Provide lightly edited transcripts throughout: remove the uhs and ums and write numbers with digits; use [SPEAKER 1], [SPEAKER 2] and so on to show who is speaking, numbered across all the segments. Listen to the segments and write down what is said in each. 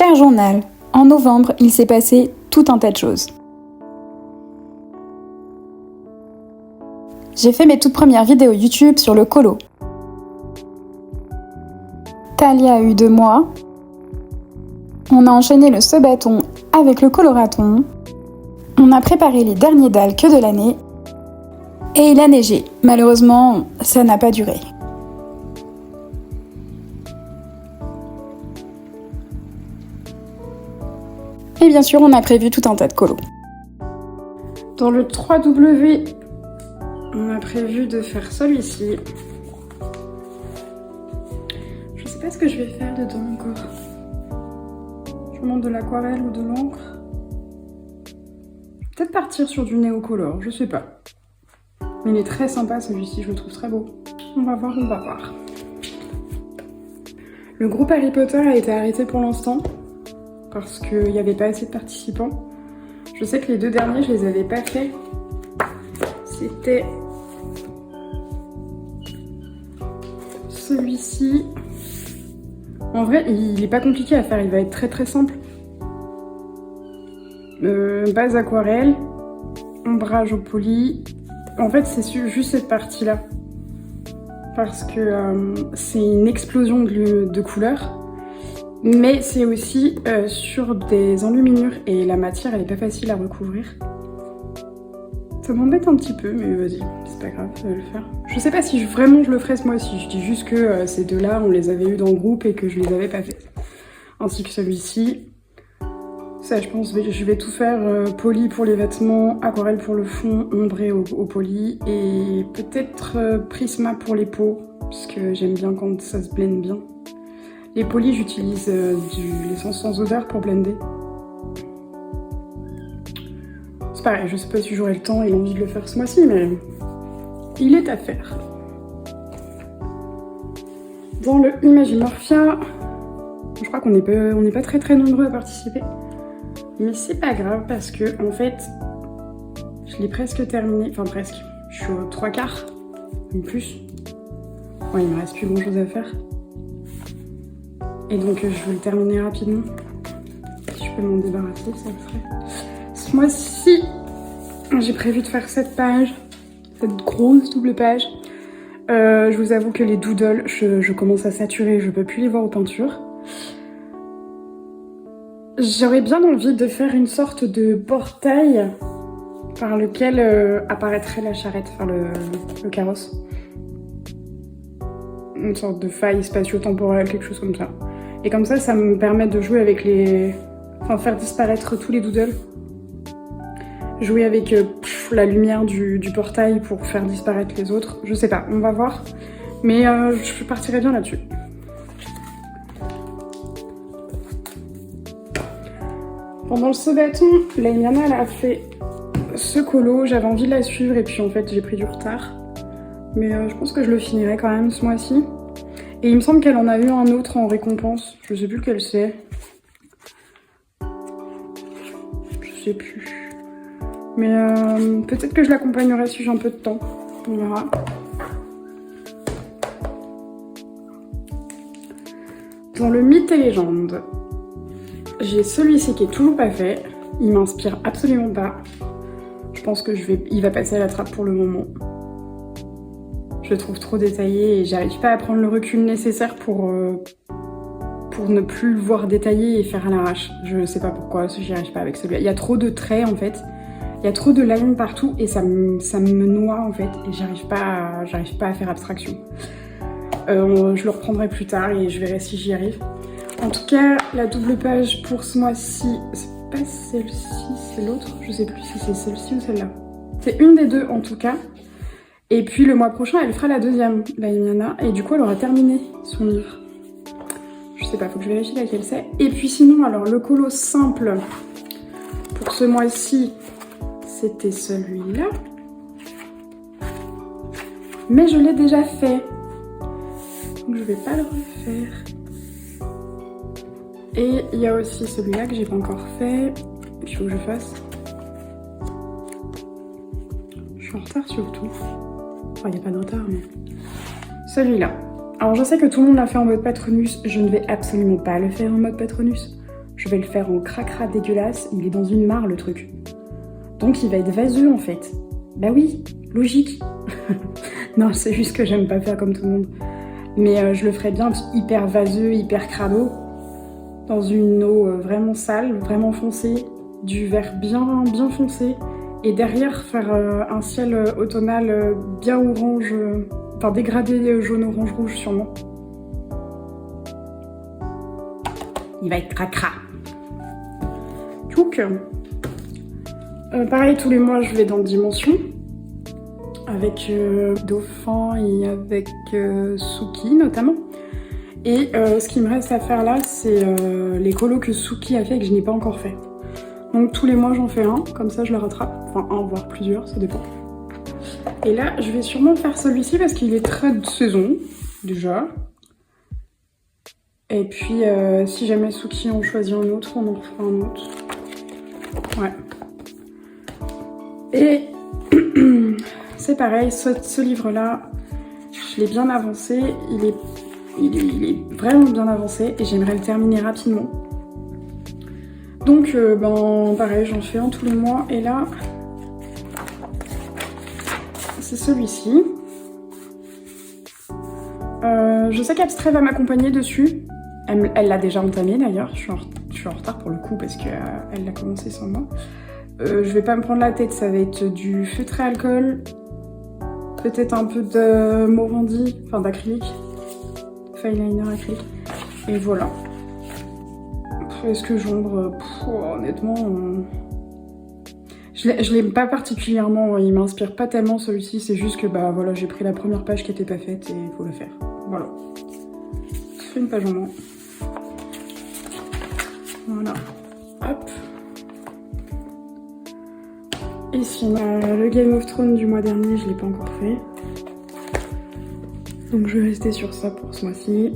[SPEAKER 1] Cher journal, en novembre, il s'est passé tout un tas de choses. J'ai fait mes toutes premières vidéos YouTube sur le colo. Talia a eu 2 mois. On a enchaîné le saut-bâton avec le coloraton. On a préparé les derniers dalles de l'année. Et il a neigé. Malheureusement, ça n'a pas duré. Et bien sûr, on a prévu tout un tas de colos. Dans le 3W, on a prévu de faire celui-ci. Je sais pas ce que je vais faire dedans encore. Je me demande de l'aquarelle ou de l'encre. Peut-être partir sur du néocolor, je sais pas. Mais il est très sympa celui-ci, je le trouve très beau. On va voir, on va voir. Le groupe Harry Potter a été arrêté pour l'instant parce qu'il n'y avait pas assez de participants. Je sais que les 2 derniers, je les avais pas faits. C'était celui-ci. En vrai, il est pas compliqué à faire, il va être très très simple. Base aquarelle, ombrage au poli. En fait, c'est juste cette partie-là. Parce que c'est une explosion de couleurs. Mais c'est aussi sur des enluminures et la matière, elle est pas facile à recouvrir. Ça m'embête un petit peu, mais vas-y, c'est pas grave, ça va le faire. Je sais pas si vraiment je le ferai ce mois-ci, je dis juste que ces 2-là, on les avait eu dans le groupe et que je les avais pas fait. Ainsi que celui-ci. Ça, je pense, je vais tout faire poli pour les vêtements, aquarelle pour le fond, ombré au poli et peut-être prisma pour les peaux, parce que j'aime bien quand ça se blende bien. Les polis, j'utilise l'essence sans odeur pour blender. C'est pareil, je sais pas si j'aurai le temps et l'envie de le faire ce mois-ci, mais il est à faire. Dans le Imagimorphia, je crois qu'on n'est pas très nombreux à participer. Mais c'est pas grave parce que, en fait, je l'ai presque terminé. Enfin, presque. Je suis aux 3/4. Même plus. Ouais, il me reste plus grand chose à faire. Et donc, je veux le terminer rapidement. Si je peux m'en débarrasser, ça le ferait. Ce mois-ci, j'ai prévu de faire cette page. Cette grosse double page. Je vous avoue que les doodles, je commence à saturer. Je peux plus les voir aux peintures. J'aurais bien envie de faire une sorte de portail par lequel apparaîtrait la charrette, enfin le carrosse. Une sorte de faille spatio-temporelle, quelque chose comme ça. Et comme ça me permet de jouer avec les... Enfin, faire disparaître tous les doodles. Jouer avec la lumière du portail pour faire disparaître les autres. Je sais pas, on va voir. Mais je partirai bien là-dessus. Pendant le saut-bâton, la Iliana elle a fait ce colo, j'avais envie de la suivre et puis en fait j'ai pris du retard. Mais je pense que je le finirai quand même ce mois-ci. Et il me semble qu'elle en a eu un autre en récompense, je sais plus lequel c'est. Je sais plus. Mais peut-être que je l'accompagnerai si j'ai un peu de temps, on verra. Dans le mythe et légende, j'ai celui-ci qui est toujours pas fait, il m'inspire absolument pas. Je pense que il va passer à la trappe pour le moment. Je le trouve trop détaillé et j'arrive pas à prendre le recul nécessaire pour ne plus le voir détaillé et faire à l'arrache. Je sais pas pourquoi, j'y arrive pas avec celui-là. Il y a trop de traits en fait, il y a trop de lines partout et ça me noie en fait et j'arrive pas à faire abstraction. Je le reprendrai plus tard et je verrai si j'y arrive. En tout cas, la double page pour ce mois-ci, c'est pas celle-ci, c'est l'autre. Je sais plus si c'est celle-ci ou celle-là. C'est une des deux en tout cas. Et puis le mois prochain, elle fera la deuxième, la Iliana. Et du coup, elle aura terminé son livre. Je sais pas, faut que je vérifie laquelle c'est. Et puis sinon, alors le colo simple pour ce mois-ci, c'était celui-là. Mais je l'ai déjà fait. Donc je vais pas le refaire. Et il y a aussi celui-là que j'ai pas encore fait, qu'il faut que je fasse. Je suis en retard sur tout. Enfin, il n'y a pas de retard, mais... Celui-là. Alors je sais que tout le monde l'a fait en mode Patronus, je ne vais absolument pas le faire en mode Patronus. je vais le faire en cracra dégueulasse, il est dans une mare le truc. Donc il va être vaseux en fait. Bah oui, logique. Non, c'est juste que j'aime pas faire comme tout le monde. Mais je le ferais bien hyper vaseux, hyper crado, dans une eau vraiment sale, vraiment foncée, du vert bien foncé, et derrière faire un ciel automnal bien orange, enfin dégradé jaune, orange, rouge sûrement. Il va être cracra. Donc, pareil, tous les mois, je vais dans Dimension avec Dauphin et avec Suki notamment. Et ce qui me reste à faire là, c'est les colos que Suki a fait et que je n'ai pas encore fait. Donc tous les mois, j'en fais un, comme ça je le rattrape. Enfin, un, voire plusieurs, ça dépend. Et là, je vais sûrement faire celui-ci parce qu'il est très de saison, déjà. Et puis, si jamais Suki en choisit un autre, on en refera un autre. Ouais. Et c'est pareil, ce livre-là, je l'ai bien avancé. Il est vraiment bien avancé et j'aimerais le terminer rapidement. Donc, pareil, j'en fais un tous les mois. Et là, c'est celui-ci. Je sais qu'Abstrait va m'accompagner dessus. Elle l'a déjà entamé d'ailleurs. Je suis en retard pour le coup parce qu'elle l'a commencé sans moi. Je vais pas me prendre la tête, ça va être du feutré alcool, peut-être un peu de Morandi, enfin d'acrylique, fineliner acrylique, et voilà. Est-ce que j'ombre? Honnêtement, je l'aime pas particulièrement, il m'inspire pas tellement celui-ci, c'est juste que bah voilà, j'ai pris la première page qui était pas faite et il faut la faire. Voilà. Je fais une page en moins. Voilà. Hop. Et sinon, le Game of Thrones du mois dernier, je l'ai pas encore fait. Donc je vais rester sur ça pour ce mois-ci.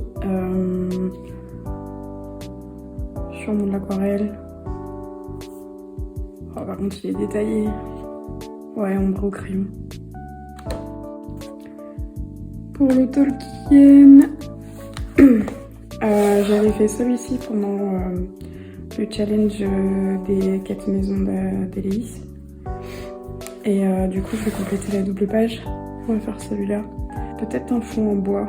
[SPEAKER 1] Sûrement de l'aquarelle. Oh, par contre, il est détaillé. Ouais, ombre au crayon. Pour le Tolkien, j'avais fait celui-ci pendant le challenge des 4 maisons d'Éléis. Et du coup, je vais compléter la double page. On va faire celui-là. Peut-être un fond en bois.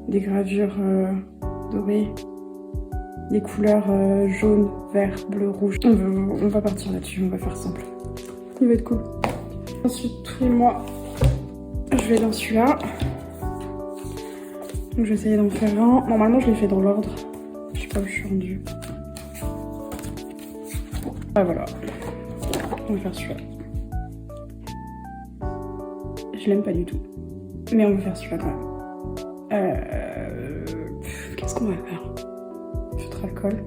[SPEAKER 1] Des gravures dorées. Des couleurs jaune, vert, bleu, rouge. On va partir là-dessus, on va faire simple. Il va être cool. Ensuite, tous les mois, je vais dans celui-là. Donc, je vais essayer d'en faire un. Normalement, je l'ai fait dans l'ordre. Je sais pas où je suis rendue. Ah, voilà. On va faire celui-là. Je l'aime pas du tout. Mais on va faire celui-là quand même. Qu'est-ce qu'on va faire? Feutre alcool.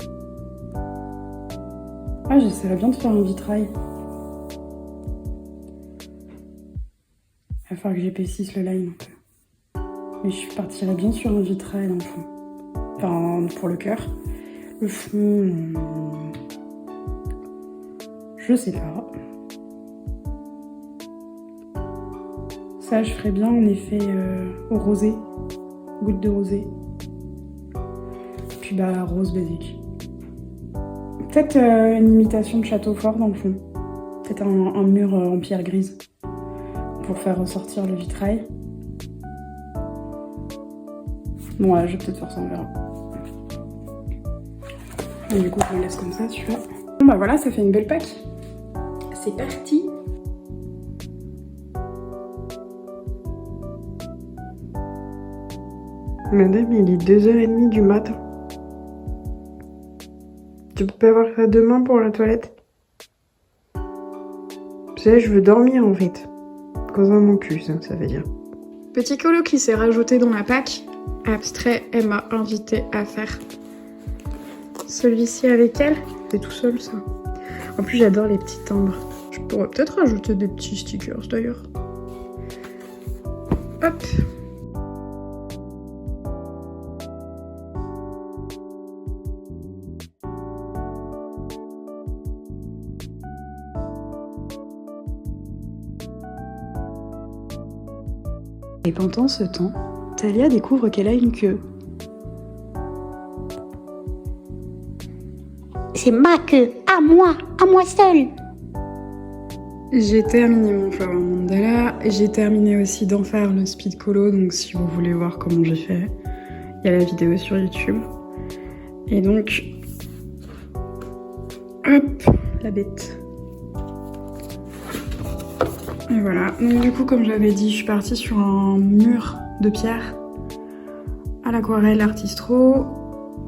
[SPEAKER 1] Ah, j'essaierais bien de faire un vitrail. Il va falloir que j'épaississe le line un peu. Mais je partirais bien sur un vitrail dans le fond. Enfin, pour le cœur. Le fond... Je sais pas. Ça, je ferais bien en effet au rosé. Goutte de rosé. Puis bah, rose basique. Peut-être une imitation de château fort dans le fond. Peut-être un mur en pierre grise. Pour faire ressortir le vitrail. Bon, ouais, je vais peut-être faire ça, on verra. Et du coup, je le laisse comme ça, celui-là. Bon bah voilà, ça fait une belle pack. C'est parti.
[SPEAKER 2] Madame, il est 2h30 du matin. Tu peux pas avoir ça demain pour la toilette? Tu sais, je veux dormir en fait. Cause dans mon cul, ça veut dire.
[SPEAKER 1] Petit colo qui s'est rajouté dans la pack. Abstrait, elle m'a invité à faire celui-ci avec elle. C'est tout seul ça. En plus, j'adore les petits timbres. Je pourrais peut-être rajouter des petits stickers d'ailleurs. Hop. Et pendant ce temps, Talia découvre qu'elle a une queue.
[SPEAKER 3] c'est ma queue, à moi seule.
[SPEAKER 1] J'ai terminé mon flower mandala, j'ai terminé aussi d'en faire le speed colo, donc si vous voulez voir comment j'ai fait, il y a la vidéo sur YouTube. Et donc, hop, la bête. Et voilà, donc du coup comme j'avais dit, je suis partie sur un mur de pierre à l'aquarelle Artistro.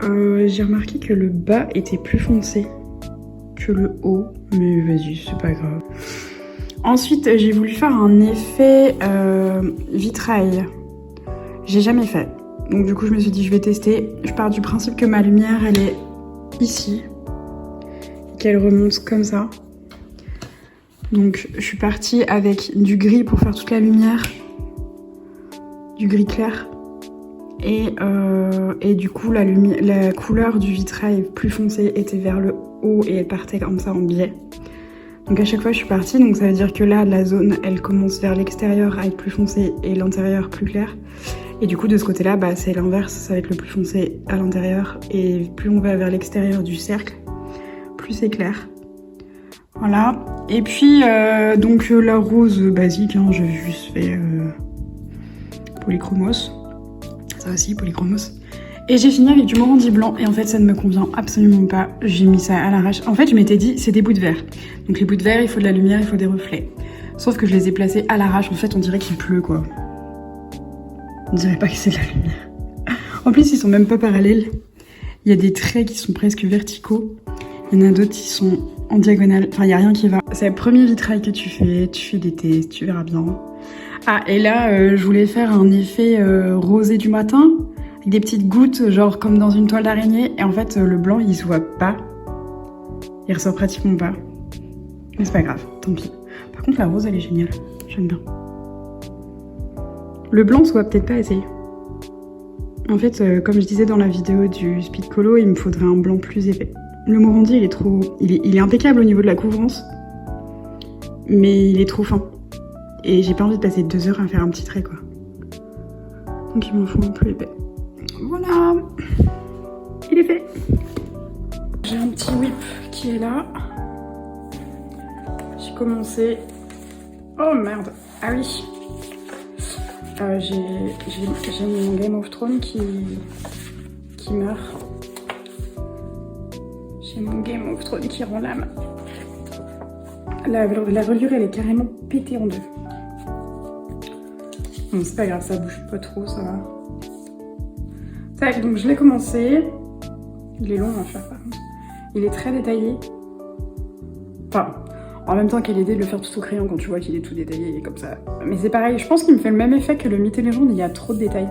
[SPEAKER 1] J'ai remarqué que le bas était plus foncé que le haut, mais vas-y, c'est pas grave. Ensuite, j'ai voulu faire un effet vitrail. J'ai jamais fait. Donc du coup, je me suis dit, je vais tester. Je pars du principe que ma lumière, elle est ici. Qu'elle remonte comme ça. Donc je suis partie avec du gris pour faire toute la lumière. Du gris clair. Et du coup, la couleur du vitrail plus foncé était vers le haut et elle partait comme ça en biais. Donc à chaque fois je suis partie, donc ça veut dire que là la zone elle commence vers l'extérieur à être plus foncée et l'intérieur plus clair. Et du coup de ce côté là bah, c'est l'inverse, ça va être le plus foncé à l'intérieur et plus on va vers l'extérieur du cercle, plus c'est clair. Voilà. Et puis donc la rose basique, hein, j'ai juste fait polychromos. Ça aussi, polychromos. Et j'ai fini avec du Morandi blanc et en fait ça ne me convient absolument pas. J'ai mis ça à l'arrache. En fait je m'étais dit c'est des bouts de verre. Donc les bouts de verre il faut de la lumière, il faut des reflets. Sauf que je les ai placés à l'arrache. En fait on dirait qu'il pleut quoi. On dirait pas que c'est de la lumière. En plus ils sont même pas parallèles. Il y a des traits qui sont presque verticaux. Il y en a d'autres qui sont en diagonale. Enfin il y a rien qui va. C'est le premier vitrail que tu fais des tests, tu verras bien. Ah et là je voulais faire un effet rosé du matin. Avec des petites gouttes, genre comme dans une toile d'araignée. Et en fait, le blanc, il se voit pas. Il ressort pratiquement pas. Mais c'est pas grave, tant pis. Par contre, la rose, elle est géniale. J'aime bien. Le blanc se voit peut-être pas assez. En fait, comme je disais dans la vidéo du speed colo, il me faudrait un blanc plus épais. Le Morandi, il est trop... Il est impeccable au niveau de la couvrance. Mais il est trop fin. Et j'ai pas envie de passer 2 heures à faire un petit trait, quoi. Donc il m'en faut un plus épais. Voilà, il est fait. J'ai un petit whip qui est là. J'ai commencé. Oh merde, ah oui. J'ai mon Game of Thrones qui meurt. J'ai mon Game of Thrones qui rend l'âme. La reliure elle est carrément pétée en deux. Bon c'est pas grave, ça bouge pas trop, ça va. Tac, donc je l'ai commencé. Il est long à faire par contre. Il est très détaillé. Enfin, en même temps quelle idée de le faire tout au crayon quand tu vois qu'il est tout détaillé comme ça. Mais c'est pareil, je pense qu'il me fait le même effet que le Mythes et Légendes, il y a trop de détails.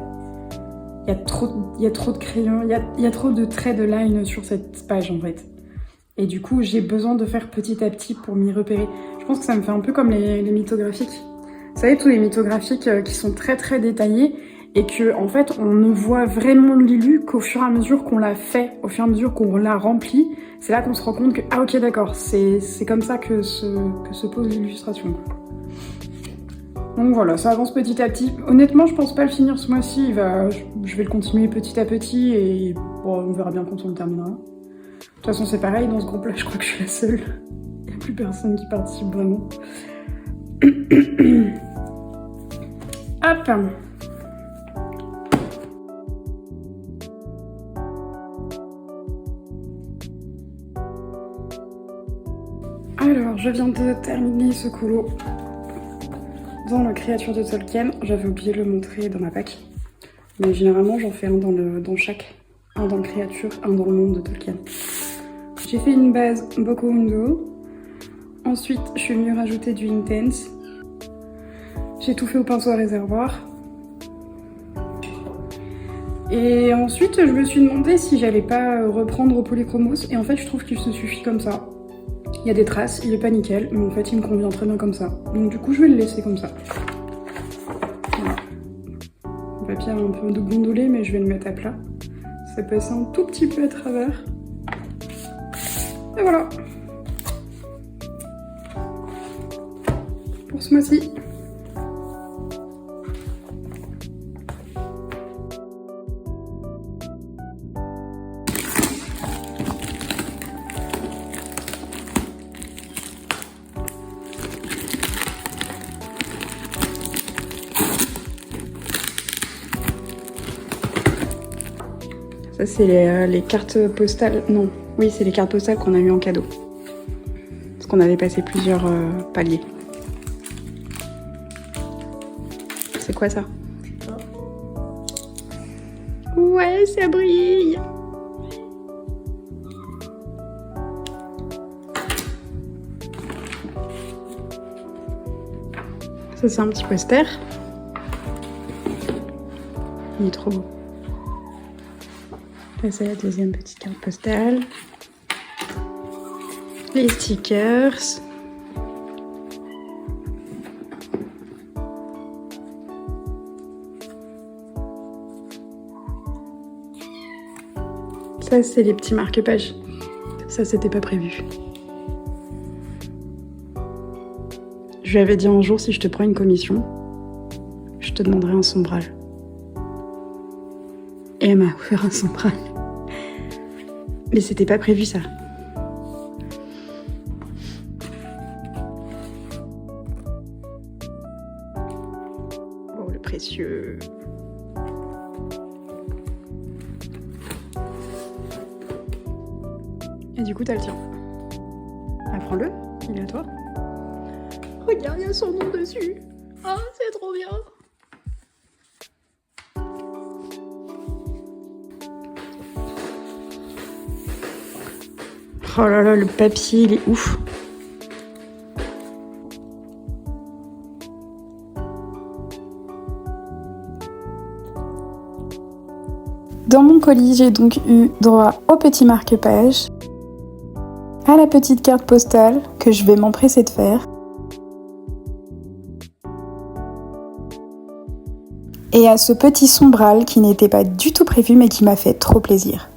[SPEAKER 1] Il y a trop de crayons, il y a trop de traits de line sur cette page en fait. Et du coup, j'ai besoin de faire petit à petit pour m'y repérer. Je pense que ça me fait un peu comme les mythographiques. Vous savez, tous les mythographiques qui sont très très détaillés et que en fait on ne voit vraiment l'illu qu'au fur et à mesure qu'on l'a fait, au fur et à mesure qu'on l'a rempli, c'est là qu'on se rend compte que ah ok d'accord, c'est comme ça que se pose l'illustration. Donc voilà, ça avance petit à petit. Honnêtement, je pense pas le finir ce mois-ci, je vais le continuer petit à petit et bon, on verra bien quand on le terminera. De toute façon c'est pareil, dans ce groupe-là je crois que je suis la seule. Il n'y a plus personne qui participe vraiment. Hop. Alors, je viens de terminer ce colo dans le Créature de Tolkien. J'avais oublié de le montrer dans ma pack. Mais généralement, j'en fais un dans chaque. Un dans le Créature, un dans le monde de Tolkien. J'ai fait une base Boko Hundo. Ensuite, je suis venue rajouter du Intense. J'ai tout fait au pinceau à réservoir. Et ensuite, je me suis demandé si j'allais pas reprendre au polychromos. Et en fait, je trouve qu'il se suffit comme ça. Il y a des traces, il est pas nickel, mais en fait, il me convient très bien comme ça. Donc du coup, je vais le laisser comme ça. Voilà. Le papier a un peu de gondolé, mais je vais le mettre à plat. Ça passe un tout petit peu à travers. Et voilà. Pour ce mois-ci. Ça, c'est les cartes postales. Non, oui, c'est les cartes postales qu'on a eu en cadeau. Parce qu'on avait passé plusieurs paliers. C'est quoi ça? Ouais, ça brille! Ça, c'est un petit poster. Il est trop beau. Là, c'est la deuxième petite carte postale. Les stickers. Ça, c'est les petits marque-pages. Ça, c'était pas prévu. Je lui avais dit un jour, si je te prends une commission, je te demanderai un sombral. Et elle m'a offert un sombral. Mais c'était pas prévu, ça. Oh, le précieux. Et du coup, t'as le tien. Ah, prends-le, il est à toi. Regarde, il y a son nom dessus. Ah, c'est trop bien. Oh là là, le papier, il est ouf. Dans mon colis, j'ai donc eu droit au petit marque-page, à la petite carte postale que je vais m'empresser de faire, et à ce petit sombral qui n'était pas du tout prévu mais qui m'a fait trop plaisir.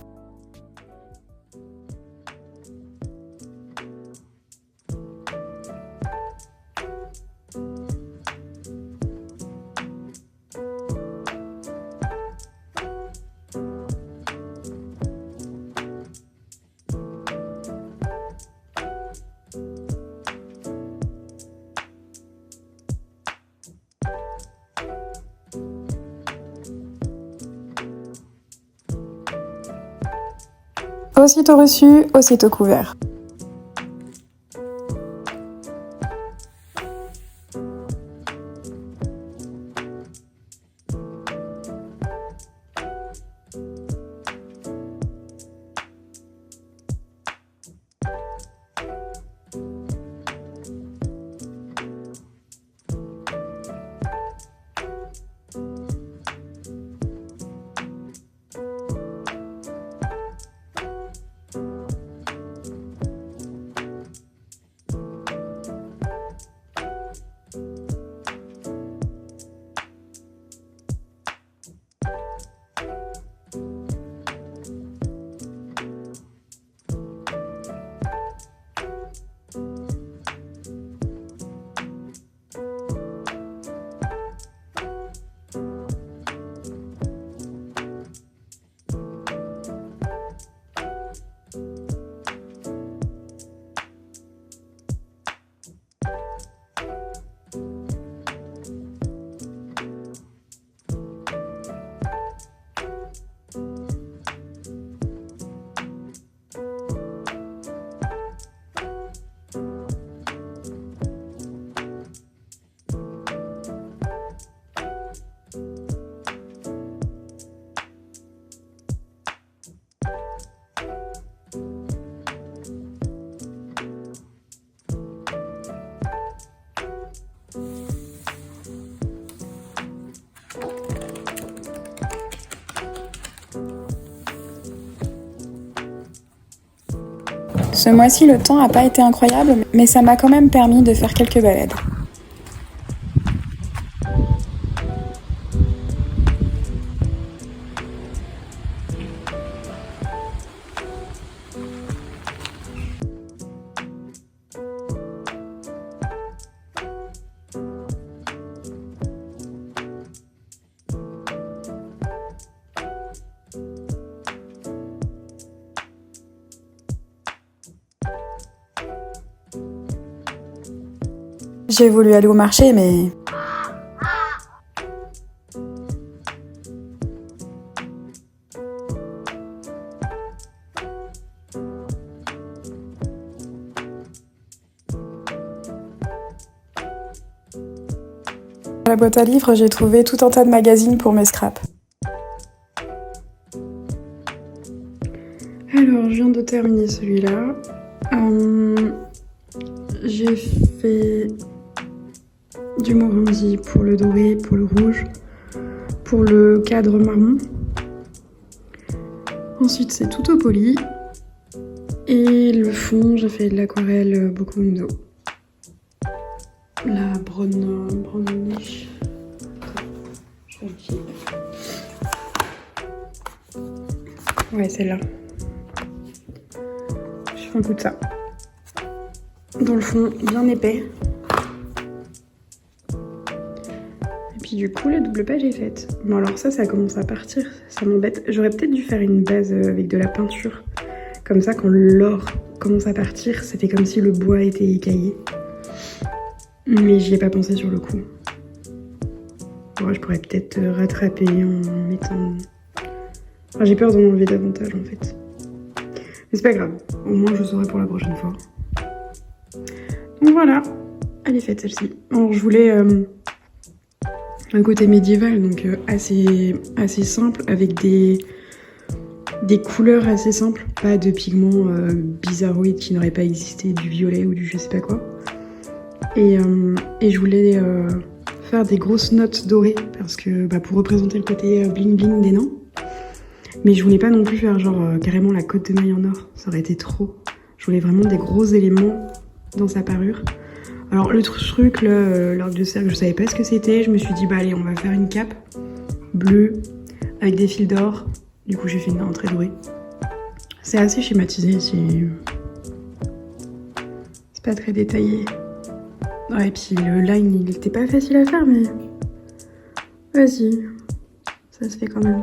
[SPEAKER 1] Aussitôt reçu, aussitôt couvert. Ce mois-ci, le temps n'a pas été incroyable, mais ça m'a quand même permis de faire quelques balades. J'ai voulu aller au marché, mais... la boîte à livres, j'ai trouvé tout un tas de magazines pour mes scraps. Alors, je viens de terminer celui-là. J'ai fait du Morandi pour le doré, pour le rouge, pour le cadre marron. Ensuite, c'est tout au poli. Et le fond, j'ai fait de l'aquarelle Bokundo. La brownish. Je vérifie. Ouais, celle-là. Je fais un coup de ça. Dans le fond, bien épais. Et puis du coup, la double page est faite. Bon alors ça commence à partir. Ça m'embête. J'aurais peut-être dû faire une base avec de la peinture. Comme ça, quand l'or commence à partir, ça fait comme si le bois était écaillé. Mais j'y ai pas pensé sur le coup. Ouais, je pourrais peut-être rattraper en mettant... Enfin, j'ai peur d'en enlever davantage en fait. Mais c'est pas grave, au moins je saurai pour la prochaine fois. Donc voilà, elle est faite celle-ci. Alors je voulais un côté médiéval, donc assez simple, avec des couleurs assez simples, pas de pigments bizarroïdes qui n'auraient pas existé, du violet ou du je sais pas quoi. Et je voulais faire des grosses notes dorées parce que pour représenter le côté bling bling des nains. Mais je voulais pas non plus faire genre carrément la côte de maille en or, ça aurait été trop. Je voulais vraiment des gros éléments dans sa parure. Alors le truc là, l'arc de cercle, je savais pas ce que c'était. Je me suis dit bah allez, on va faire une cape bleue avec des fils d'or. Du coup j'ai fait une entrée dorée. C'est assez schématisé, c'est pas très détaillé. Ouais, et puis le line il était pas facile à faire mais vas-y, ça se fait quand même.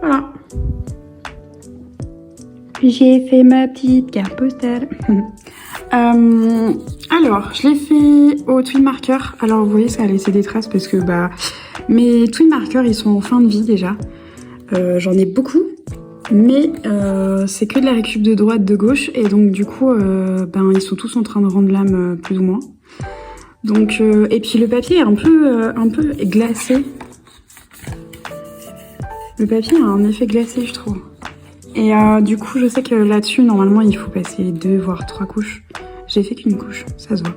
[SPEAKER 1] Voilà.
[SPEAKER 3] J'ai fait ma petite carte postale.
[SPEAKER 1] Alors, je l'ai fait au twin marker. Alors, vous voyez, ça a laissé des traces parce que mes twin markers, ils sont en fin de vie déjà. J'en ai beaucoup, mais c'est que de la récup de droite, de gauche, et donc du coup, ils sont tous en train de rendre l'âme plus ou moins. Donc, et puis le papier est un peu glacé. Le papier a un effet glacé, je trouve. Et du coup, je sais que là-dessus, normalement, il faut passer 2 voire 3 couches. J'ai fait qu'une couche, ça se voit.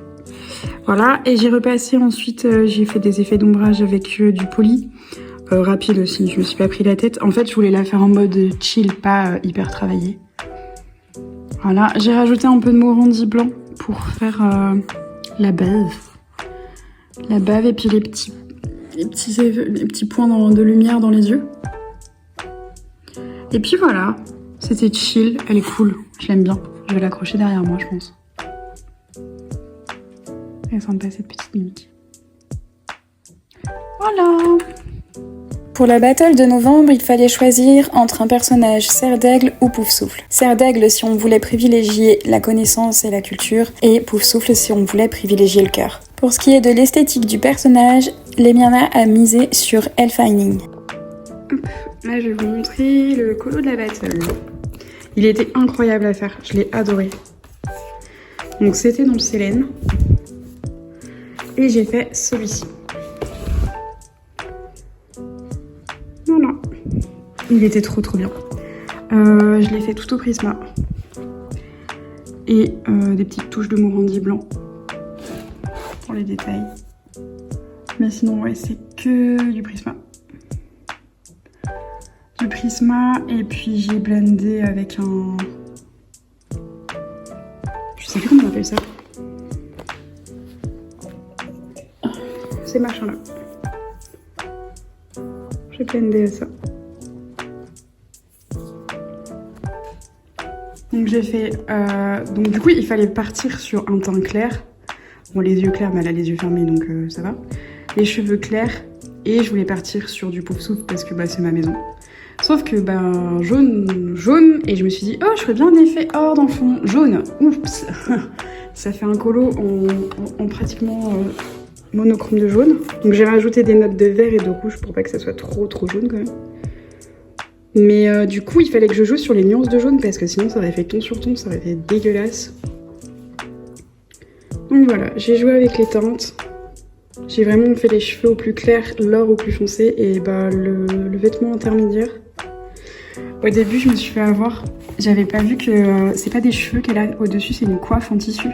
[SPEAKER 1] Voilà, et j'ai repassé ensuite, j'ai fait des effets d'ombrage avec du poli. Rapide aussi, je me suis pas pris la tête. En fait, je voulais la faire en mode chill, pas hyper travaillée. Voilà, j'ai rajouté un peu de Morandi blanc pour faire la bave. La bave et puis les petits points de lumière dans les yeux. Et puis voilà, c'était chill, elle est cool, je l'aime bien. Je vais l'accrocher derrière moi, je pense. Elle est sympa cette petite mimique. Voilà. Pour la battle de novembre, il fallait choisir entre un personnage cerf d'aigle ou Poufsouffle. Cerf d'aigle si on voulait privilégier la connaissance et la culture, et Poufsouffle si on voulait privilégier le cœur. Pour ce qui est de l'esthétique du personnage, Lemiana a misé sur Elfining. Là, je vais vous montrer le colo de la battle. Il était incroyable à faire, je l'ai adoré. Donc c'était dans le Célène. Et j'ai fait celui-ci. Voilà. Il était trop bien. Je l'ai fait tout au Prisma. Et des petites touches de Morandi blanc. Pour les détails. Mais sinon, ouais, c'est que du Prisma. Du Prisma, et puis j'ai blendé avec un... Je sais plus comment on appelle ça. Ces machins-là. J'ai blendé à ça. Donc j'ai fait... Donc du coup, il fallait partir sur un teint clair. Bon, les yeux clairs, mais elle a les yeux fermés, donc ça va. Les cheveux clairs. Et je voulais partir sur du Poufsouffle parce que c'est ma maison. Sauf que jaune, et je me suis dit, oh, je ferais bien un effet or dans le fond. Jaune, oups. Ça fait un colo en pratiquement monochrome de jaune. Donc j'ai rajouté des notes de vert et de rouge pour pas que ça soit trop jaune quand même. Mais du coup, il fallait que je joue sur les nuances de jaune parce que sinon ça aurait fait ton sur ton, ça aurait fait dégueulasse. Donc voilà, j'ai joué avec les teintes. J'ai vraiment fait les cheveux au plus clair, l'or au plus foncé et bah le vêtement intermédiaire. Au début, je me suis fait avoir. J'avais pas vu que c'est pas des cheveux qu'elle a au-dessus, c'est une coiffe en tissu.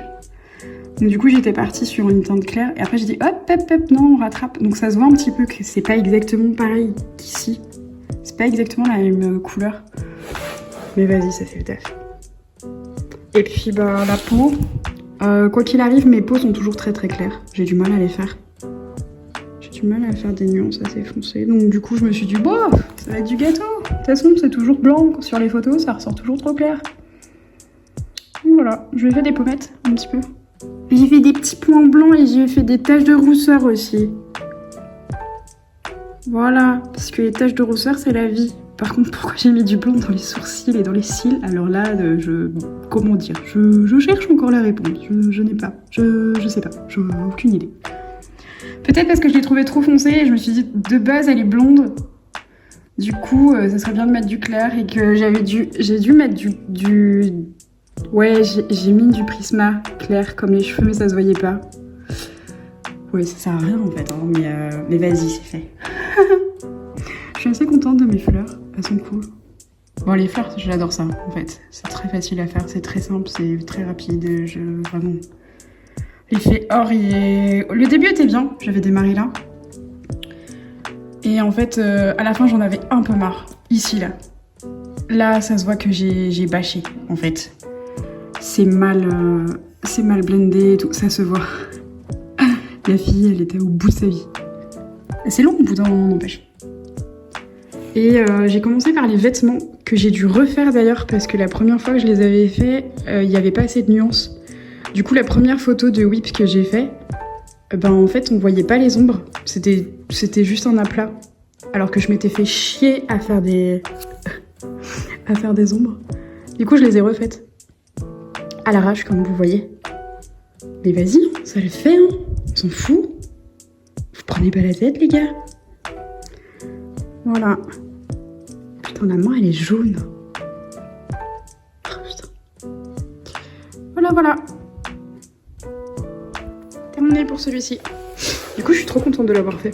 [SPEAKER 1] Donc du coup, j'étais partie sur une teinte claire et après j'ai dit hop, non, on rattrape. Donc ça se voit un petit peu que c'est pas exactement pareil qu'ici. C'est pas exactement la même couleur. Mais vas-y, ça fait le taf. Et puis bah la peau, quoi qu'il arrive, mes peaux sont toujours très claires. J'ai du mal à les faire. J'ai du mal à faire des nuances assez foncées. Donc du coup, je me suis dit, bof, ça va être du gâteau. De toute façon, c'est toujours blanc. Sur les photos, ça ressort toujours trop clair. Donc voilà, je lui ai fait des pommettes un petit peu. J'ai fait des petits points blancs et j'ai fait des taches de rousseur aussi. Voilà, parce que les taches de rousseur, c'est la vie. Par contre, pourquoi j'ai mis du blanc dans les sourcils et dans les cils? Alors là, comment dire, je cherche encore la réponse. Je n'ai pas. Je sais pas. Je n'ai aucune idée. Peut-être parce que je l'ai trouvée trop foncée et je me suis dit, de base, elle est blonde. Du coup, ça serait bien de mettre du clair et que j'ai dû mettre du... Ouais, j'ai mis du Prisma clair comme les cheveux, mais ça se voyait pas. Ouais, ça sert à rien en fait, hein, mais vas-y, c'est fait. Je suis assez contente de mes fleurs, elles sont cool. Bon, les fleurs, j'adore ça en fait. C'est très facile à faire, c'est très simple, c'est très rapide, vraiment... L'effet or, le début était bien, j'avais démarré là. Et en fait, à la fin, j'en avais un peu marre. Ici, là. Là, ça se voit que j'ai bâché, en fait. C'est mal blendé et tout, ça se voit. La fille, elle était au bout de sa vie. C'est long au bout d'un moment, n'empêche. Et j'ai commencé par les vêtements, que j'ai dû refaire d'ailleurs, parce que la première fois que je les avais faits, il n'y avait pas assez de nuances. Du coup, la première photo de whip que j'ai fait, ben en fait, on voyait pas les ombres. C'était juste un aplat. Alors que je m'étais fait chier à faire des ombres. Du coup, je les ai refaites. À l'arrache, comme vous voyez. Mais vas-y, ça le fait, hein. On s'en fout. Vous prenez pas la tête, les gars. Voilà. Putain, la main, elle est jaune. Oh, putain. Voilà. Terminé pour celui-ci. Du coup, je suis trop contente de l'avoir fait.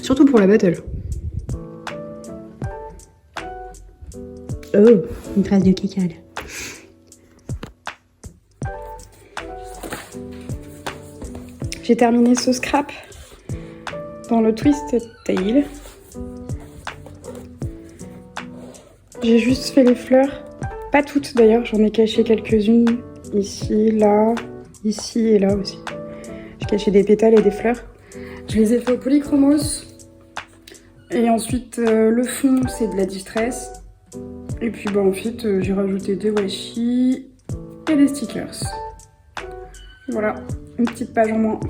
[SPEAKER 1] Surtout pour la battle.
[SPEAKER 3] Oh, une trace de caca là.
[SPEAKER 1] J'ai terminé ce scrap dans le Twisted Tail. J'ai juste fait les fleurs. Pas toutes d'ailleurs, j'en ai caché quelques-unes. Ici, là, ici et là aussi. J'ai caché des pétales et des fleurs. Je les ai fait au polychromos. Et ensuite, le fond, c'est de la distress. Et puis bah, ensuite, j'ai rajouté des washi et des stickers. Voilà, une petite page en moins.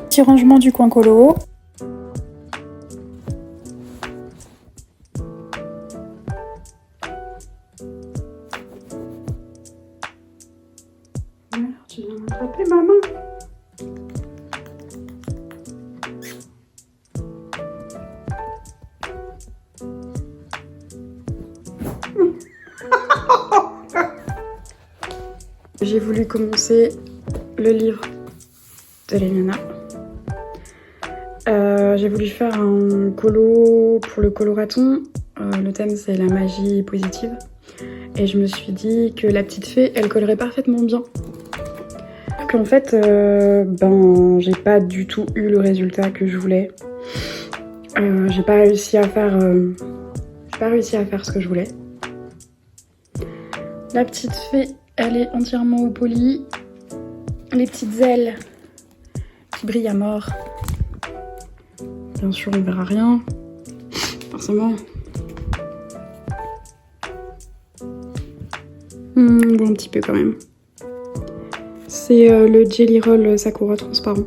[SPEAKER 1] Petit rangement du coin colo. Alors, tu viens m'attraper ma main. J'ai voulu commencer le livre de Lémiana. J'ai voulu faire un colo pour le coloraton. Le thème c'est la magie positive. Et je me suis dit que la petite fée, elle collerait parfaitement bien. Sauf qu'en fait, j'ai pas du tout eu le résultat que je voulais. J'ai pas réussi à faire ce que je voulais. La petite fée, elle est entièrement au poly. Les petites ailes qui brillent à mort. Bien sûr, on verra rien. Forcément. On voit un petit peu quand même. C'est le Jelly Roll Sakura transparent.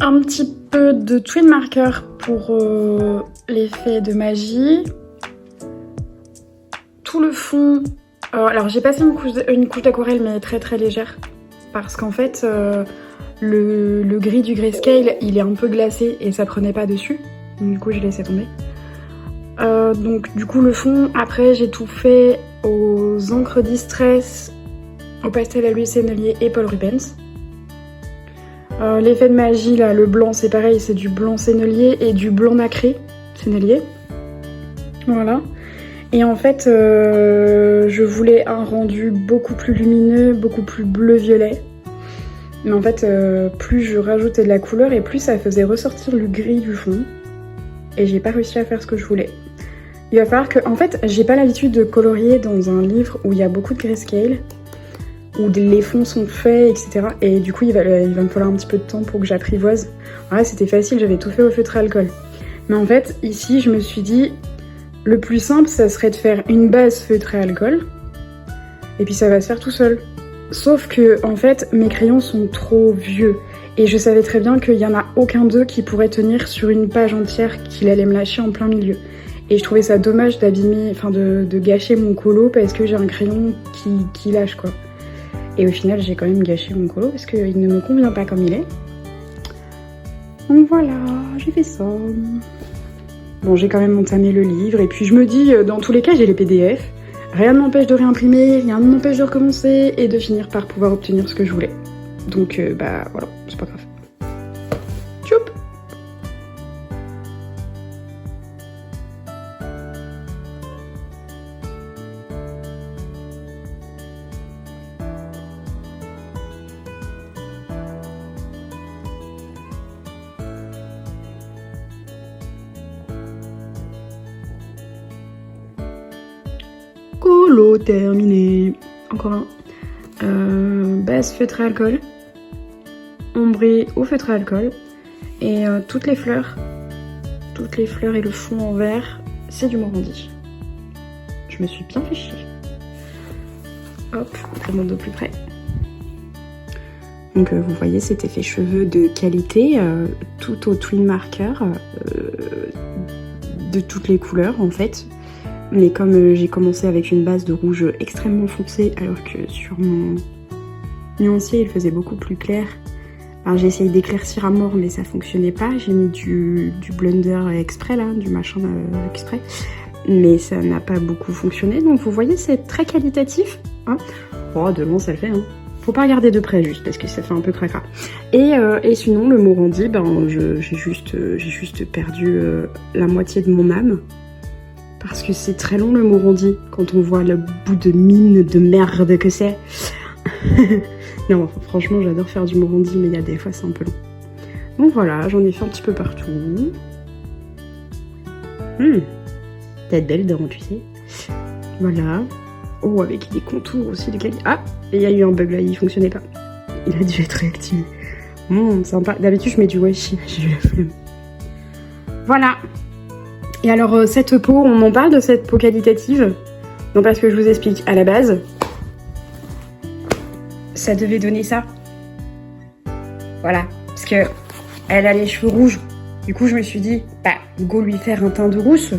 [SPEAKER 1] Un petit peu de twin marker pour l'effet de magie. Tout le fond... alors j'ai passé une couche d'aquarelle mais très très légère. Parce qu'en fait, le gris du grayscale, il est un peu glacé et ça prenait pas dessus. Donc, du coup, j'ai laissé tomber. Donc du coup, le fond, après, j'ai tout fait aux encres distress, au pastel à l'huile sennelier et Paul Rubens. L'effet de magie, là, le blanc, c'est pareil, c'est du blanc sénélier et du blanc nacré sénélier. Voilà. Et en fait, je voulais un rendu beaucoup plus lumineux, beaucoup plus bleu-violet. Mais en fait, plus je rajoutais de la couleur et plus ça faisait ressortir le gris du fond. Et j'ai pas réussi à faire ce que je voulais. Il va falloir que... En fait, j'ai pas l'habitude de colorier dans un livre où il y a beaucoup de grayscale, où les fonds sont faits, etc. Et du coup, il va me falloir un petit peu de temps pour que j'apprivoise. Ouais, c'était facile, j'avais tout fait au feutre à alcool. Mais en fait, ici, je me suis dit, le plus simple, ça serait de faire une base feutrée à alcool. Et puis ça va se faire tout seul. Sauf que, en fait, mes crayons sont trop vieux. Et je savais très bien qu'il y en a aucun d'eux qui pourrait tenir sur une page entière, qu'il allait me lâcher en plein milieu. Et je trouvais ça dommage d'abîmer, enfin de gâcher mon colo parce que j'ai un crayon qui lâche, quoi. Et au final, j'ai quand même gâché mon colo parce qu'il ne me convient pas comme il est. Donc voilà, j'ai fait ça. Bon, j'ai quand même entamé le livre. Et puis je me dis, dans tous les cas, j'ai les PDF. Rien ne m'empêche de réimprimer, rien ne m'empêche de recommencer et de finir par pouvoir obtenir ce que je voulais. Donc bah voilà, c'est pas grave. Tchoup! Colo terminé. Encore un. Base feutre à alcool. Ombré au feutre à alcool. Et toutes les fleurs et le fond en vert, c'est du Morandi. Je me suis bien fait chier. Hop, je monte de plus près. Donc vous voyez cet effet cheveux de qualité, tout au twin marker, de toutes les couleurs en fait. Mais comme j'ai commencé avec une base de rouge extrêmement foncé, alors que sur mon nuancier il faisait beaucoup plus clair, alors j'ai essayé d'éclaircir à mort mais ça fonctionnait pas. J'ai mis du blender exprès là, du machin exprès, mais ça n'a pas beaucoup fonctionné. Donc vous voyez, c'est très qualitatif, hein. Oh, de loin ça le fait, hein. Faut pas regarder de près juste parce que ça fait un peu cracra. Et sinon le Morandi, ben j'ai juste perdu la moitié de mon âme. Parce que c'est très long le Morandi quand on voit le bout de mine de merde que c'est. Non, franchement j'adore faire du Morandi, mais il y a des fois c'est un peu long. Donc voilà, j'en ai fait un petit peu partout. T'as de belles dents, tu sais. Voilà. Oh, avec des contours aussi de qualité. Ah, et il y a eu un bug là, il fonctionnait pas. Il a dû être réactivé. Sympa. D'habitude je mets du washi, j'ai eu la flemme. Voilà. Et alors cette peau, on en parle de cette peau qualitative? Non, parce que je vous explique, à la base, ça devait donner ça. Voilà, parce que elle a les cheveux rouges. Du coup, je me suis dit, bah, go lui faire un teint de rousse,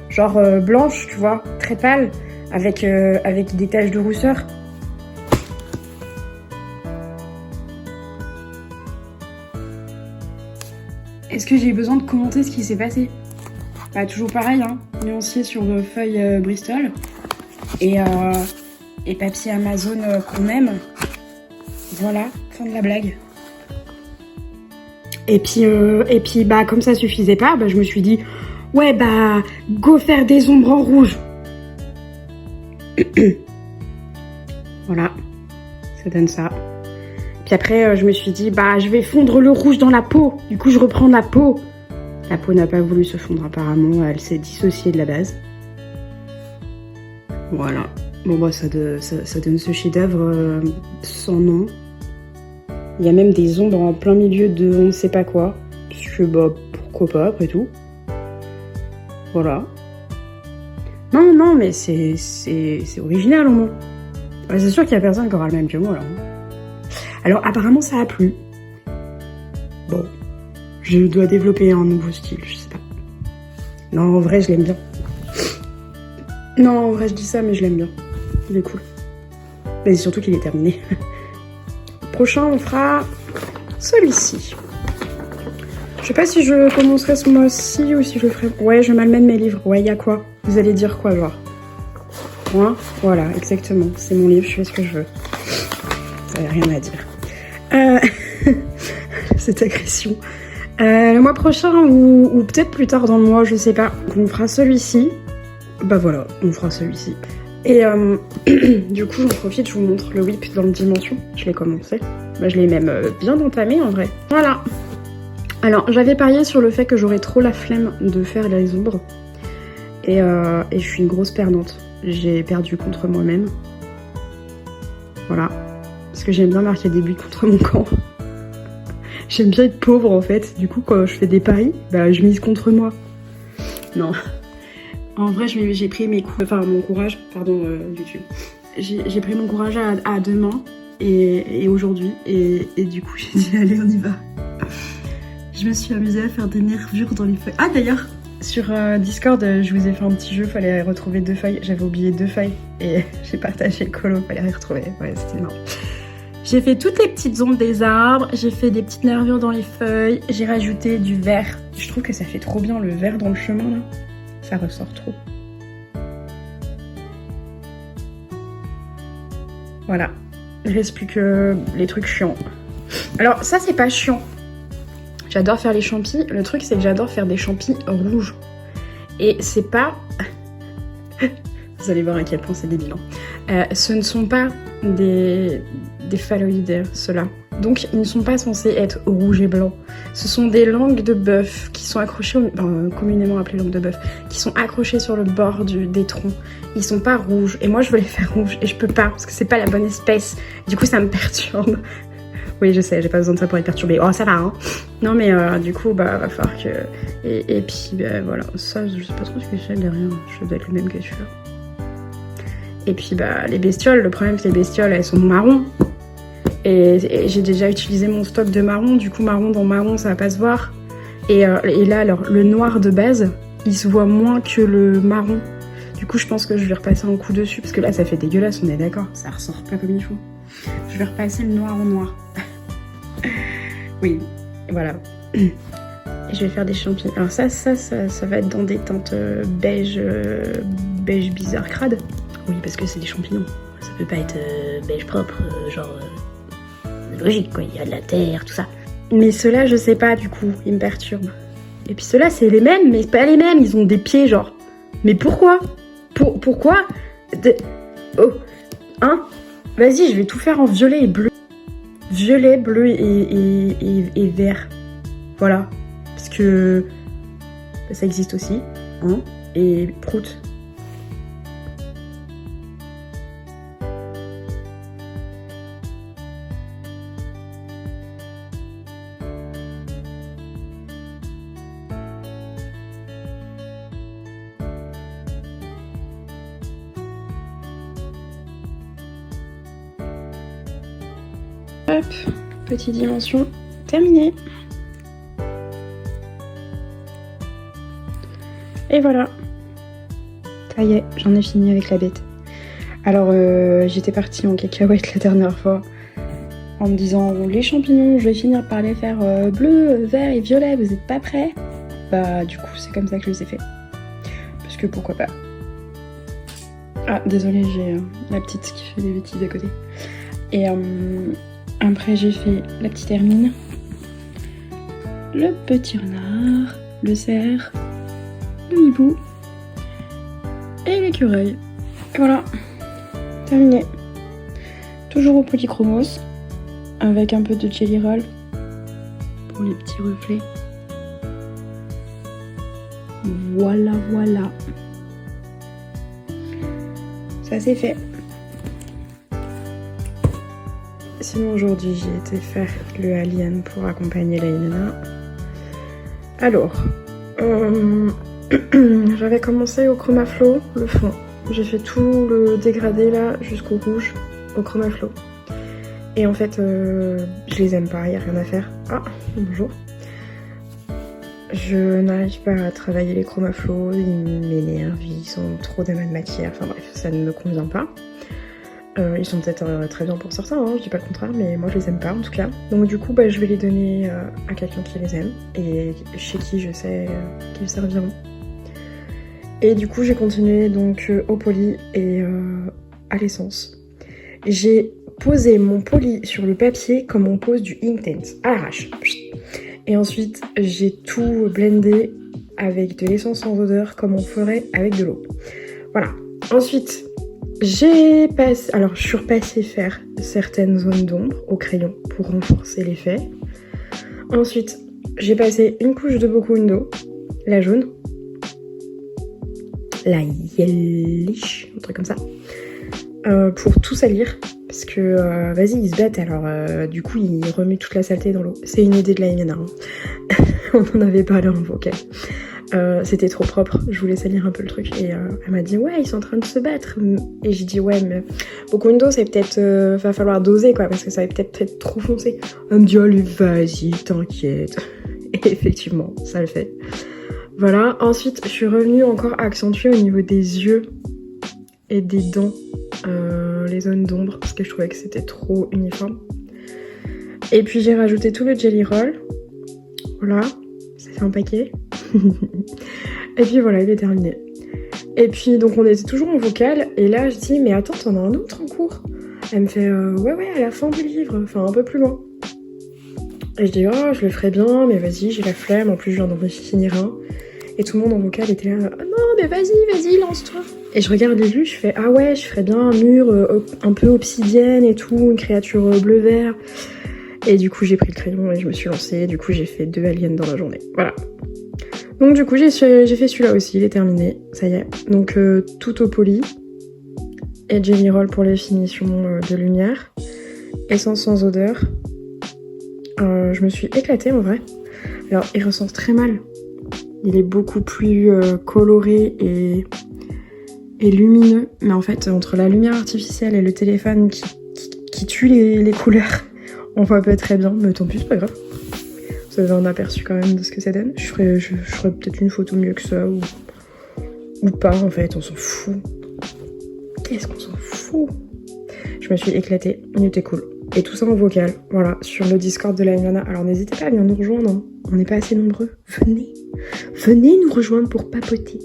[SPEAKER 1] genre blanche, tu vois, très pâle, avec des taches de rousseur. Est-ce que j'ai besoin de commenter ce qui s'est passé? Bah, toujours pareil, hein, nuancier sur feuille Bristol et papier Amazon qu'on aime. Voilà, fin de la blague. Et puis bah comme ça suffisait pas, bah je me suis dit ouais bah go faire des ombres en rouge. Voilà, ça donne ça. Puis après je me suis dit bah je vais fondre le rouge dans la peau. Du coup je reprends la peau. La peau n'a pas voulu se fondre apparemment, elle s'est dissociée de la base. Voilà. Bon bah ça donne ce chef-d'œuvre sans nom. Il y a même des ombres en plein milieu de on ne sait pas quoi. Parce que bah pourquoi pas après tout. Voilà. Non mais c'est original au moins. Ouais, c'est sûr qu'il y a personne qui aura le même que moi là. Alors apparemment ça a plu. Bon. Je dois développer un nouveau style, je sais pas. Non, en vrai, je l'aime bien. Non, en vrai, je dis ça, mais je l'aime bien. Il est cool. Mais surtout qu'il est terminé. Prochain, on fera celui-ci. Je sais pas si je commencerai ce mois-ci ou si je le ferai... Ouais, je malmène mes livres. Ouais, y a quoi? Vous allez dire quoi, genre? Moi, voilà, exactement. C'est mon livre, je fais ce que je veux. Ça n'a rien à dire. cette agression. Le mois prochain ou peut-être plus tard dans le mois, je sais pas. Donc on fera celui-ci. Bah voilà, on fera celui-ci. Et du coup, j'en profite, je vous montre le whip dans le Dimension. Je l'ai commencé. Bah, je l'ai même bien entamé en vrai. Voilà. Alors, j'avais parié sur le fait que j'aurais trop la flemme de faire les ombres. Et je suis une grosse perdante. J'ai perdu contre moi-même. Voilà. Parce que j'aime bien marquer des buts contre mon camp. J'aime bien être pauvre en fait. Du coup, quand je fais des paris, bah, je mise contre moi. Non. En vrai, j'ai pris mon courage, pardon, YouTube. J'ai pris mon courage à demain et aujourd'hui. Et du coup, j'ai dit, allez, on y va. Je me suis amusée à faire des nervures dans les feuilles. Ah, d'ailleurs, sur Discord, je vous ai fait un petit jeu, fallait retrouver 2 feuilles. J'avais oublié 2 feuilles et j'ai partagé le colo, fallait les retrouver. Ouais, c'était marrant. J'ai fait toutes les petites ombres des arbres, j'ai fait des petites nervures dans les feuilles, j'ai rajouté du vert. Je trouve que ça fait trop bien le vert dans le chemin là. Ça ressort trop. Voilà. Il reste plus que les trucs chiants. Alors ça c'est pas chiant. J'adore faire les champis. Le truc c'est que j'adore faire des champis rouges. Et c'est pas... Vous allez voir à quel point c'est débile. Ce ne sont pas des phalloïdes, ceux-là. Donc ils ne sont pas censés être rouges et blancs. Ce sont des langues de bœuf qui sont accrochées, communément appelées langues de bœuf, qui sont accrochées sur le bord des troncs. Ils sont pas rouges. Et moi je veux les faire rouges et je peux pas parce que c'est pas la bonne espèce. Du coup ça me perturbe. Oui je sais, j'ai pas besoin de ça pour être perturbée. Oh ça va hein. Non mais du coup bah va falloir que... Et puis bah, voilà, ça je sais pas trop ce que c'est derrière. Je dois être le même que celui-là. Et puis bah les bestioles, le problème c'est que les bestioles elles sont marron. Et j'ai déjà utilisé mon stock de marron, du coup marron dans marron ça va pas se voir. Et là alors le noir de base, il se voit moins que le marron. Du coup je pense que je vais repasser un coup dessus parce que là ça fait dégueulasse, on est d'accord, ça ressort pas comme il faut. Je vais repasser le noir en noir. Oui, voilà. Et je vais faire des champignons. Alors ça va être dans des teintes beige bizarre crade. Oui, parce que c'est des champignons. Ça peut pas être beige propre, logique quoi, il y a de la terre, tout ça. Mais ceux-là, je sais pas du coup, ils me perturbent. Et puis ceux-là, c'est les mêmes, mais c'est pas les mêmes, ils ont des pieds genre. Mais pourquoi pourquoi Oh, hein? Vas-y, je vais tout faire en violet et bleu. Violet, bleu et vert. Voilà. Parce que ça existe aussi. Hein? Et prout. Hop, petite dimension terminée. Et voilà. Ça y est, j'en ai fini avec la bête. Alors, j'étais partie en cacahuète la dernière fois en me disant les champignons, je vais finir par les faire bleu, vert et violet, vous êtes pas prêts? Bah, du coup, c'est comme ça que je les ai fait. Parce que pourquoi pas. Ah, désolée, j'ai la petite qui fait des bêtises à côté. Et après, j'ai fait la petite hermine, le petit renard, le cerf, le hibou et l'écureuil. Et voilà, terminé. Toujours au polychromos, avec un peu de jelly roll pour les petits reflets. Voilà, voilà. Ça c'est fait. Sinon aujourd'hui j'ai été faire le alien pour accompagner la Elena. Alors, j'avais commencé au Chromaflow, le fond. J'ai fait tout le dégradé là jusqu'au rouge au Chromaflow. Et en fait, je les aime pas, y a rien à faire. Ah, bonjour. Je n'arrive pas à travailler les Chromaflow, ils m'énervent, ils ont trop d'amas de matière, enfin bref, ça ne me convient pas. Ils sont peut-être très bien pour certains, hein, je dis pas le contraire, mais moi je les aime pas en tout cas. Donc du coup bah, je vais les donner à quelqu'un qui les aime et chez qui je sais qu'ils serviront. Et du coup j'ai continué donc au poly et à l'essence. J'ai posé mon poly sur le papier comme on pose du Inktense, à l'arrache.
[SPEAKER 2] Et ensuite, j'ai tout blendé avec de l'essence sans odeur comme on ferait avec de l'eau. Voilà. Ensuite, je suis repassée faire certaines zones d'ombre au crayon pour renforcer l'effet. Ensuite, j'ai passé une couche de Boku Indo, la jaune, la yellowish, un truc comme ça, pour tout salir. Parce que, vas-y, ils se battent, alors du coup, ils remuent toute la saleté dans l'eau. C'est une idée de la Yana, hein. On en avait parlé en vocal. C'était trop propre, je voulais salir un peu le truc. Et elle m'a dit, ouais, ils sont en train de se battre. Et j'ai dit, ouais, mais Boku Indo, c'est peut-être... va falloir doser, quoi, parce que ça va peut-être être trop foncé. Elle me dit, allez, vas-y, t'inquiète. Et effectivement, ça le fait. Voilà, ensuite, je suis revenue encore accentuer au niveau des yeux et des dents. Les zones d'ombre parce que je trouvais que c'était trop uniforme. Et puis j'ai rajouté tout le jelly roll. Voilà, ça fait un paquet. Et puis voilà, il est terminé. Et puis donc on était toujours en vocal et là je dis mais attends, t'en as un autre en cours? Elle me fait ouais à la fin du livre, enfin un peu plus loin. Et je dis oh je le ferai bien mais vas-y j'ai la flemme, en plus je viens d'en finir un. Et tout le monde en vocal était là oh, non mais vas-y lance-toi. Et je regarde les vues, je fais ah ouais, je ferais bien un mur un peu obsidienne et tout, une créature bleu-vert. Et du coup j'ai pris le crayon et je me suis lancée, du coup j'ai fait 2 aliens dans la journée. Voilà. Donc du coup j'ai fait celui-là aussi, il est terminé, ça y est. Donc tout au poly. Et jelly roll pour les finitions de lumière. Essence sans odeur. Je me suis éclatée en vrai. Alors il ressent très mal. Il est beaucoup plus coloré et lumineux, mais en fait entre la lumière artificielle et le téléphone qui tue les couleurs, on voit pas très bien, mais tant pis c'est pas grave. Vous avez un aperçu quand même de ce que ça donne. Je ferais peut-être une photo mieux que ça ou pas en fait, on s'en fout. Qu'est-ce qu'on s'en fout? Je me suis éclatée, il était cool. Et tout ça en vocal, voilà, sur le Discord de la Yana. Alors n'hésitez pas à venir nous rejoindre, hein. On n'est pas assez nombreux. Venez nous rejoindre pour papoter.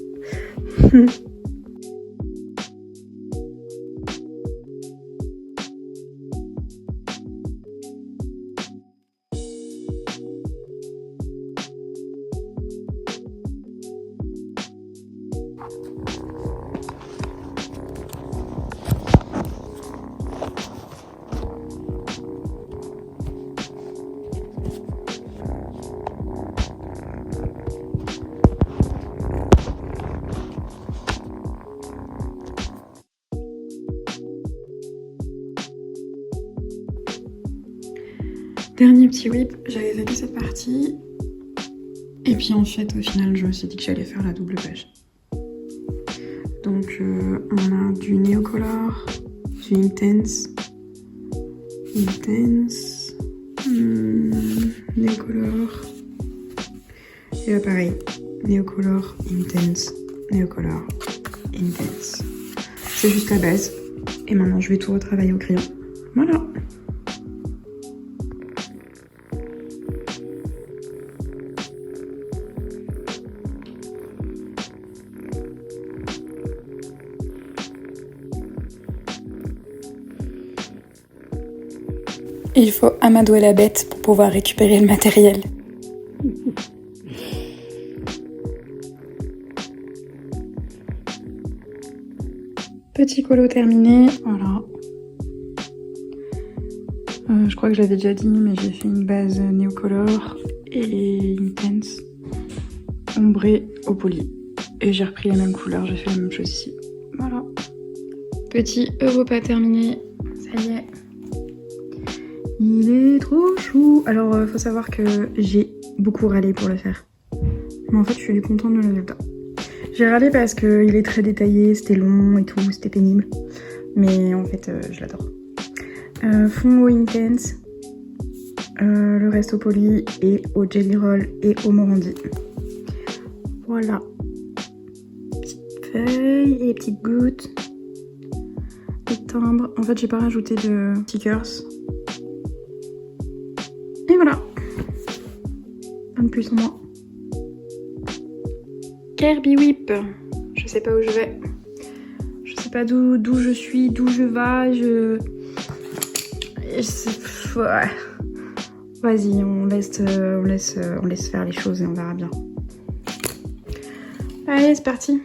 [SPEAKER 2] Dernier petit whip, j'avais fait que cette partie. Et puis en fait, au final, je me suis dit que j'allais faire la double page. Donc on a du Neocolor, du Intense, Neocolor. Et là pareil, Neocolor, Intense, Neocolor, Intense. C'est juste la base. Et maintenant, je vais tout retravailler au crayon. Voilà.
[SPEAKER 1] Il faut amadouer la bête pour pouvoir récupérer le matériel. Petit colo terminé, voilà. Je crois que j'avais déjà dit, mais j'ai fait une base Neocolor et Intense, ombré au poly. Et j'ai repris la même couleur, j'ai fait la même chose ici. Voilà. Petit Europa terminé, ça y est. Il est trop chou. Alors, faut savoir que j'ai beaucoup râlé pour le faire. Mais en fait, je suis contente du résultat. J'ai râlé parce qu'il est très détaillé, c'était long et tout, c'était pénible. Mais en fait, je l'adore. Fond au Intense, le reste au poly et au jelly roll et au morandi. Voilà. Petite feuille et petites gouttes. Les timbres. En fait, j'ai pas rajouté de stickers. Et voilà. Un de plus en moins. Kirby Whip. Je sais pas où je vais. Je sais pas d'où je suis, d'où je vais. Ouais. Vas-y, on laisse faire les choses et on verra bien. Allez, c'est parti.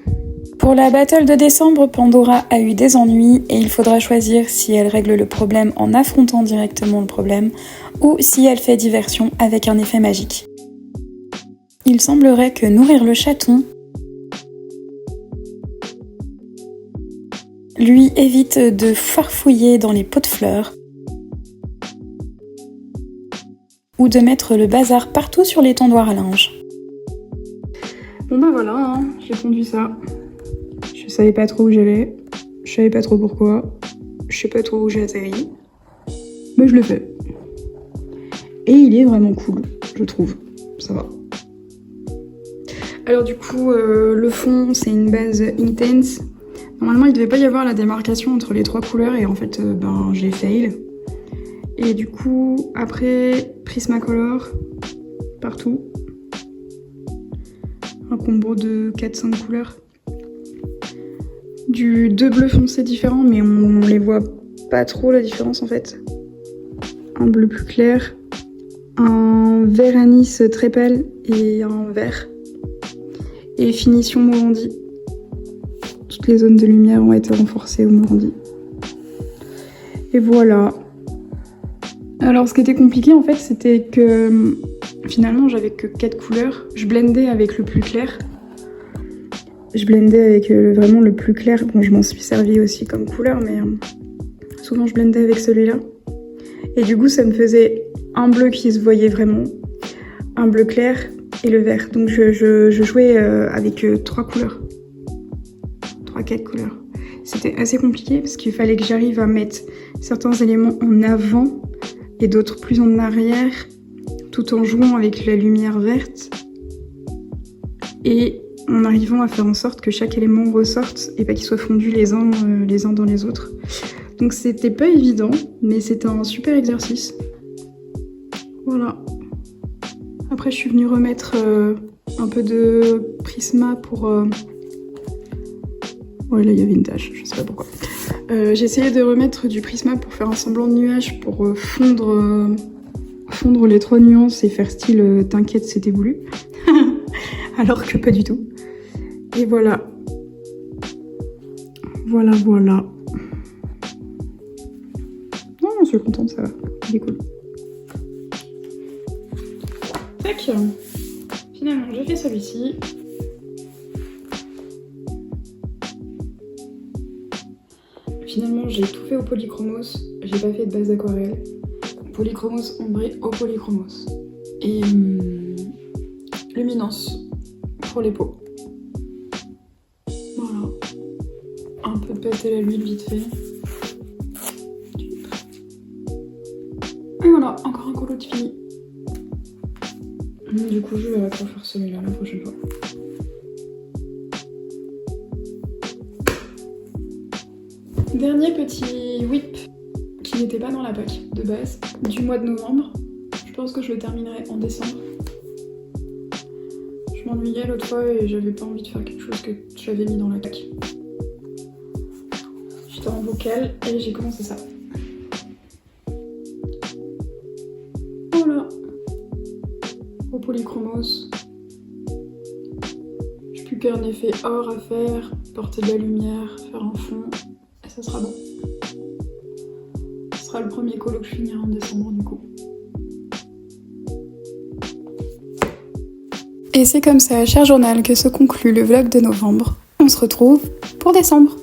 [SPEAKER 4] Pour la battle de décembre, Pandora a eu des ennuis et il faudra choisir si elle règle le problème en affrontant directement le problème ou si elle fait diversion avec un effet magique. Il semblerait que nourrir le chaton lui évite de farfouiller dans les pots de fleurs ou de mettre le bazar partout sur l'étendoir à linge.
[SPEAKER 1] Bon bah voilà, hein, j'ai conduit ça. Je savais pas trop où j'allais, je savais pas trop pourquoi, je sais pas trop où j'ai atterri, mais je l'ai fait. Et il est vraiment cool, je trouve, ça va. Alors du coup, le fond c'est une base Intense. Normalement il devait pas y avoir la démarcation entre les 3 couleurs et en fait j'ai fail. Et du coup, après, Prismacolor, partout. Un combo de 4-5 couleurs. Du 2 bleus foncés différents, mais on les voit pas trop la différence en fait. Un bleu plus clair, un vert anis très pâle et un vert. Et finition Morandi. Toutes les zones de lumière ont été renforcées au Morandi. Et voilà. Alors ce qui était compliqué en fait c'était que finalement j'avais que 4 couleurs. Je blendais avec le plus clair. Je blendais avec vraiment le plus clair. Bon je m'en suis servi aussi comme couleur mais souvent je blendais avec celui-là. Et du coup ça me faisait un bleu qui se voyait vraiment, un bleu clair et le vert. Donc je jouais avec 3 couleurs. 3-4 couleurs. C'était assez compliqué parce qu'il fallait que j'arrive à mettre certains éléments en avant et d'autres plus en arrière, tout en jouant avec la lumière verte et en arrivant à faire en sorte que chaque élément ressorte et pas qu'ils soient fondus les uns dans les autres. Donc c'était pas évident, mais c'était un super exercice. Voilà. Après je suis venue remettre un peu de Prisma pour... Ouais là il y avait une tache, je sais pas pourquoi. J'ai essayé de remettre du Prisma pour faire un semblant de nuage pour fondre les 3 nuances et faire style t'inquiète c'était voulu. Alors que pas du tout. Et voilà. Voilà. Non, je suis contente, ça va. Il est cool. Tac. Finalement j'ai fait celui-ci. Finalement, j'ai tout fait au polychromos, j'ai pas fait de base d'aquarelle. Polychromos ombré au polychromos. Et luminance pour les peaux. Voilà. Un peu de pastel à l'huile vite fait. Et voilà, encore un colo de fini. Du coup, je vais faire celui-là la prochaine fois. Dernier petit whip qui n'était pas dans la pack de base du mois de novembre. Je pense que je le terminerai en décembre. Je m'ennuyais l'autre fois et j'avais pas envie de faire quelque chose que j'avais mis dans la pack. J'étais en vocal et j'ai commencé ça. Voilà. Au polychromos. J'ai plus qu'un effet or à faire, porter de la lumière, faire un fond. Ça sera bon. Ce sera le premier colo que je finirai en décembre du coup. Et c'est comme ça, cher journal, que se conclut le vlog de novembre. On se retrouve pour décembre.